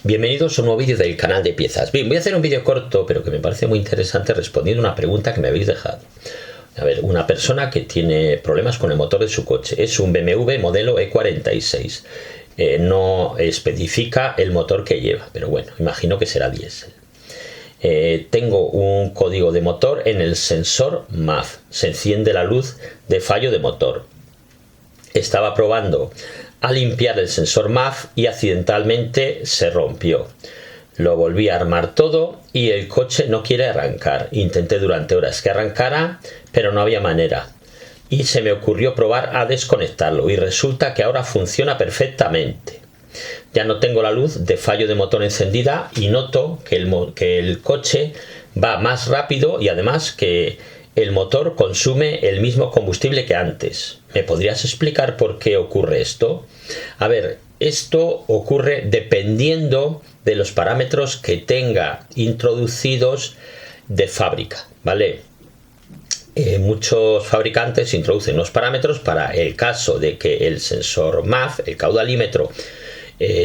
Bienvenidos a un nuevo vídeo del canal de piezas. Bien, voy a hacer un vídeo corto, pero que me parece muy interesante respondiendo a una pregunta que me habéis dejado. A ver, una persona que tiene problemas con el motor de su coche. Es un BMW modelo E46. No especifica el motor que lleva, pero bueno, imagino que será diésel. Tengo un código de motor en el sensor MAF. Se enciende la luz de fallo de motor. Estaba probando a limpiar el sensor MAF y accidentalmente se rompió. Lo volví a armar todo y el coche no quiere arrancar. Intenté durante horas que arrancara, pero no había manera. Y se me ocurrió probar a desconectarlo y resulta que ahora funciona perfectamente. Ya no tengo la luz de fallo de motor encendida y noto que el coche va más rápido y además que el motor consume el mismo combustible que antes. ¿Me podrías explicar por qué ocurre esto? A ver, esto ocurre dependiendo de los parámetros que tenga introducidos de fábrica, ¿vale? Muchos fabricantes introducen los parámetros para el caso de que el sensor MAF, el caudalímetro,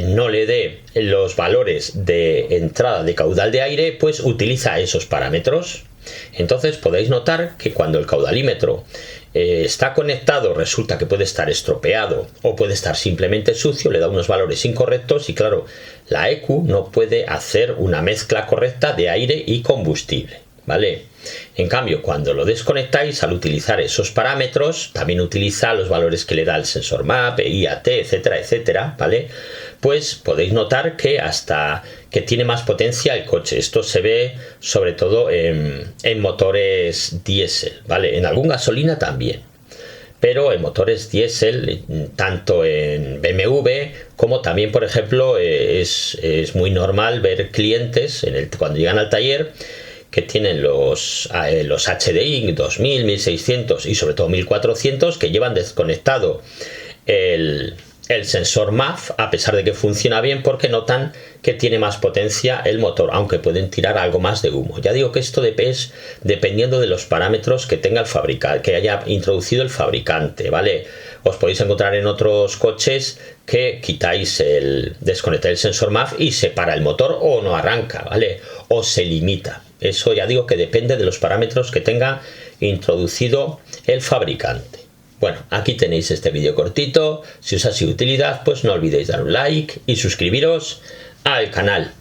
no le dé los valores de entrada de caudal de aire, pues utiliza esos parámetros. Entonces podéis notar que cuando el caudalímetro está conectado resulta que puede estar estropeado o puede estar simplemente sucio, le da unos valores incorrectos y claro, la ECU no puede hacer una mezcla correcta de aire y combustible, ¿vale? En cambio, cuando lo desconectáis, al utilizar esos parámetros, también utiliza los valores que le da el sensor MAP, IAT, etcétera, etcétera, ¿vale? Pues podéis notar que hasta que tiene más potencia el coche. Esto se ve sobre todo en motores diésel, ¿vale? En algún gasolina también. Pero en motores diésel, tanto en BMW como también, por ejemplo, es muy normal ver clientes cuando llegan al taller que tienen los HDI 2000, 1600 y sobre todo 1400 que llevan desconectado el sensor MAF a pesar de que funciona bien porque notan que tiene más potencia el motor, aunque pueden tirar algo más de humo. Ya digo que esto es dependiendo de los parámetros que tenga el fabricante, que haya introducido el fabricante, ¿vale? Os podéis encontrar en otros coches que desconectáis el sensor MAF y se para el motor o no arranca, ¿vale? O se limita. Eso ya digo que depende de los parámetros que tenga introducido el fabricante. Bueno, aquí tenéis este vídeo cortito. Si os ha sido de utilidad, pues no olvidéis dar un like y suscribiros al canal.